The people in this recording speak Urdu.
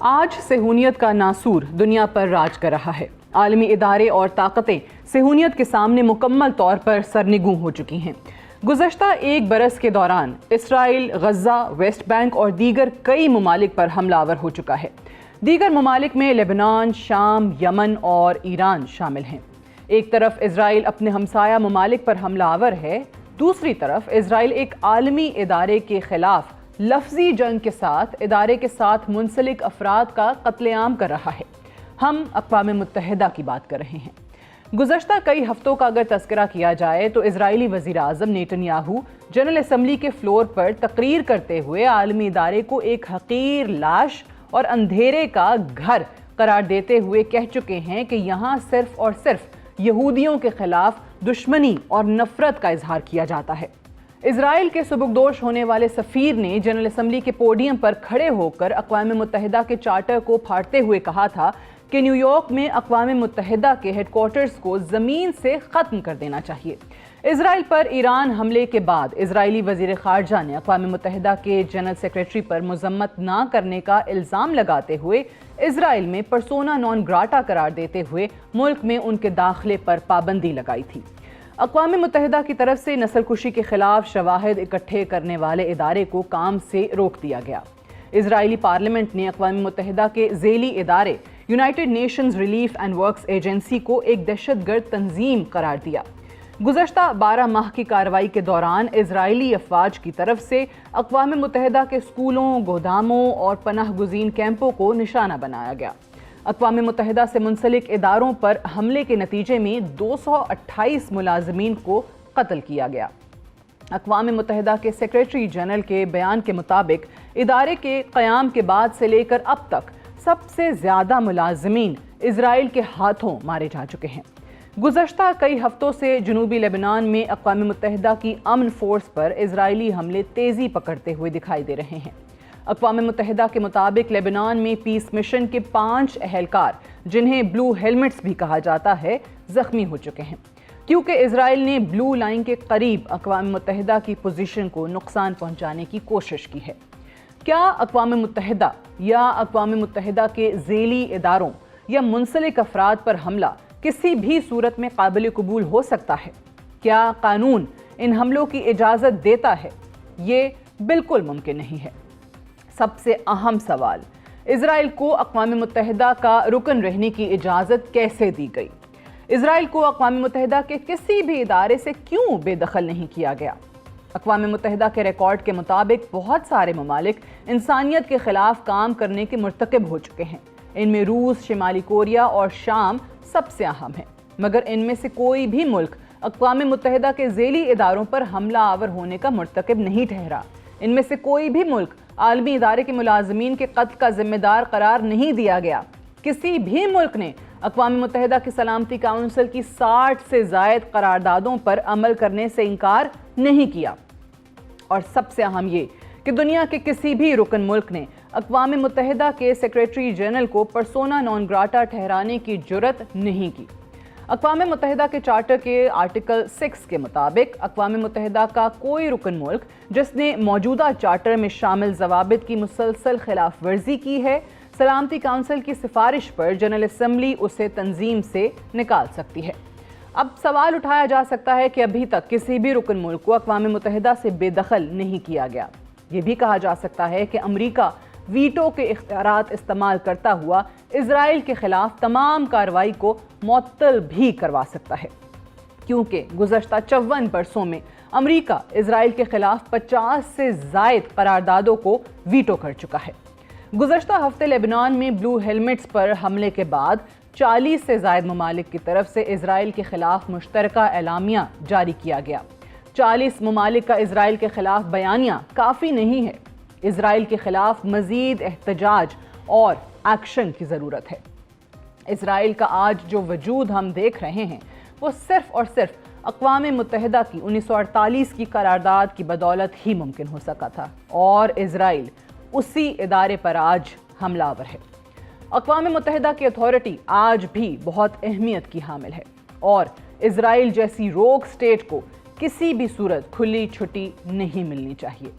آج صہیونیت کا ناسور دنیا پر راج کر رہا ہے۔ عالمی ادارے اور طاقتیں صہیونیت کے سامنے مکمل طور پر سرنگوں ہو چکی ہیں۔ گزشتہ ایک برس کے دوران اسرائیل، غزہ، ویسٹ بینک اور دیگر کئی ممالک پر حملہ آور ہو چکا ہے۔ دیگر ممالک میں لبنان، شام، یمن اور ایران شامل ہیں۔ ایک طرف اسرائیل اپنے ہمسایہ ممالک پر حملہ آور ہے، دوسری طرف اسرائیل ایک عالمی ادارے کے خلاف لفظی جنگ کے ساتھ ادارے کے ساتھ منسلک افراد کا قتل عام کر رہا ہے۔ ہم اقوام متحدہ کی بات کر رہے ہیں۔ گزشتہ کئی ہفتوں کا اگر تذکرہ کیا جائے تو اسرائیلی وزیر اعظم نیتن یاہو جنرل اسمبلی کے فلور پر تقریر کرتے ہوئے عالمی ادارے کو ایک حقیر لاش اور اندھیرے کا گھر قرار دیتے ہوئے کہہ چکے ہیں کہ یہاں صرف اور صرف یہودیوں کے خلاف دشمنی اور نفرت کا اظہار کیا جاتا ہے۔ اسرائیل کے سبکدوش ہونے والے سفیر نے جنرل اسمبلی کے پوڈیم پر کھڑے ہو کر اقوام متحدہ کے چارٹر کو پھاڑتے ہوئے کہا تھا کہ نیو یارک میں اقوام متحدہ کے ہیڈ کوارٹرز کو زمین سے ختم کر دینا چاہیے۔ اسرائیل پر ایران حملے کے بعد اسرائیلی وزیر خارجہ نے اقوام متحدہ کے جنرل سیکریٹری پر مذمت نہ کرنے کا الزام لگاتے ہوئے اسرائیل میں پرسونا نان گراٹا قرار دیتے ہوئے ملک میں ان کے داخلے پر پابندی لگائی تھی۔ اقوام متحدہ کی طرف سے نسل کشی کے خلاف شواہد اکٹھے کرنے والے ادارے کو کام سے روک دیا گیا۔ اسرائیلی پارلیمنٹ نے اقوام متحدہ کے ذیلی ادارے United nations relief and works agency کو ایک دہشت گرد تنظیم قرار دیا۔ گزشتہ 12 ماہ کی کارروائی کے دوران اسرائیلی افواج کی طرف سے اقوام متحدہ کے اسکولوں، گوداموں اور پناہ گزین کیمپوں کو نشانہ بنایا گیا۔ اقوام متحدہ سے منسلک اداروں پر حملے کے نتیجے میں 228 ملازمین کو قتل کیا گیا۔ اقوام متحدہ کے سیکریٹری جنرل کے بیان کے مطابق ادارے کے قیام کے بعد سے لے کر اب تک سب سے زیادہ ملازمین اسرائیل کے ہاتھوں مارے جا چکے ہیں۔ گزشتہ کئی ہفتوں سے جنوبی لبنان میں اقوام متحدہ کی امن فورس پر اسرائیلی حملے تیزی پکڑتے ہوئے دکھائی دے رہے ہیں۔ اقوام متحدہ کے مطابق لبنان میں پیس مشن کے 5 اہلکار، جنہیں بلو ہیلمٹس بھی کہا جاتا ہے، زخمی ہو چکے ہیں، کیونکہ اسرائیل نے بلو لائن کے قریب اقوام متحدہ کی پوزیشن کو نقصان پہنچانے کی کوشش کی ہے۔ کیا اقوام متحدہ یا اقوام متحدہ کے ذیلی اداروں یا منسلک افراد پر حملہ کسی بھی صورت میں قابل قبول ہو سکتا ہے؟ کیا قانون ان حملوں کی اجازت دیتا ہے؟ یہ بالکل ممکن نہیں ہے۔ سب سے اہم سوال، اسرائیل کو اقوام متحدہ کا رکن رہنے کی اجازت کیسے دی گئی؟ اسرائیل کو اقوام متحدہ کے کسی بھی ادارے سے کیوں بے دخل نہیں کیا گیا؟ اقوام متحدہ کے ریکارڈ کے مطابق بہت سارے ممالک انسانیت کے خلاف کام کرنے کے مرتکب ہو چکے ہیں۔ ان میں روس، شمالی کوریا اور شام سب سے اہم ہیں، مگر ان میں سے کوئی بھی ملک اقوام متحدہ کے ذیلی اداروں پر حملہ آور ہونے کا مرتکب نہیں ٹھہرا۔ ان میں سے کوئی بھی ملک عالمی ادارے کے ملازمین کے قتل کا ذمہ دار قرار نہیں دیا گیا۔ کسی بھی ملک نے اقوام متحدہ کی سلامتی کونسل کی 60 سے زائد قراردادوں پر عمل کرنے سے انکار نہیں کیا۔ اور سب سے اہم یہ کہ دنیا کے کسی بھی رکن ملک نے اقوام متحدہ کے سیکریٹری جنرل کو پرسونا نان گراٹا ٹھہرانے کی جرات نہیں کی۔ اقوام متحدہ کے چارٹر کے آرٹیکل 6 کے مطابق اقوام متحدہ کا کوئی رکن ملک جس نے موجودہ چارٹر میں شامل ضوابط کی مسلسل خلاف ورزی کی ہے، سلامتی کونسل کی سفارش پر جنرل اسمبلی اسے تنظیم سے نکال سکتی ہے۔ اب سوال اٹھایا جا سکتا ہے کہ ابھی تک کسی بھی رکن ملک کو اقوام متحدہ سے بے دخل نہیں کیا گیا۔ یہ بھی کہا جا سکتا ہے کہ امریکہ ویٹو کے اختیارات استعمال کرتا ہوا اسرائیل کے خلاف تمام کارروائی کو معطل بھی کروا سکتا ہے، کیونکہ گزشتہ 54 برسوں میں امریکہ اسرائیل کے خلاف 50 سے زائد قراردادوں کو ویٹو کر چکا ہے۔ گزشتہ ہفتے لبنان میں بلو ہیلمٹس پر حملے کے بعد 40 سے زائد ممالک کی طرف سے اسرائیل کے خلاف مشترکہ اعلامیہ جاری کیا گیا۔ 40 ممالک کا اسرائیل کے خلاف بیانیہ کافی نہیں ہے۔ اسرائیل کے خلاف مزید احتجاج اور ایکشن کی ضرورت ہے۔ اسرائیل کا آج جو وجود ہم دیکھ رہے ہیں وہ صرف اور صرف اقوام متحدہ کی 1948 کی قرارداد کی بدولت ہی ممکن ہو سکا تھا، اور اسرائیل اسی ادارے پر آج حملہ آور ہے۔ اقوام متحدہ کی اتھارٹی آج بھی بہت اہمیت کی حامل ہے، اور اسرائیل جیسی روگ سٹیٹ کو کسی بھی صورت کھلی چھٹی نہیں ملنی چاہیے۔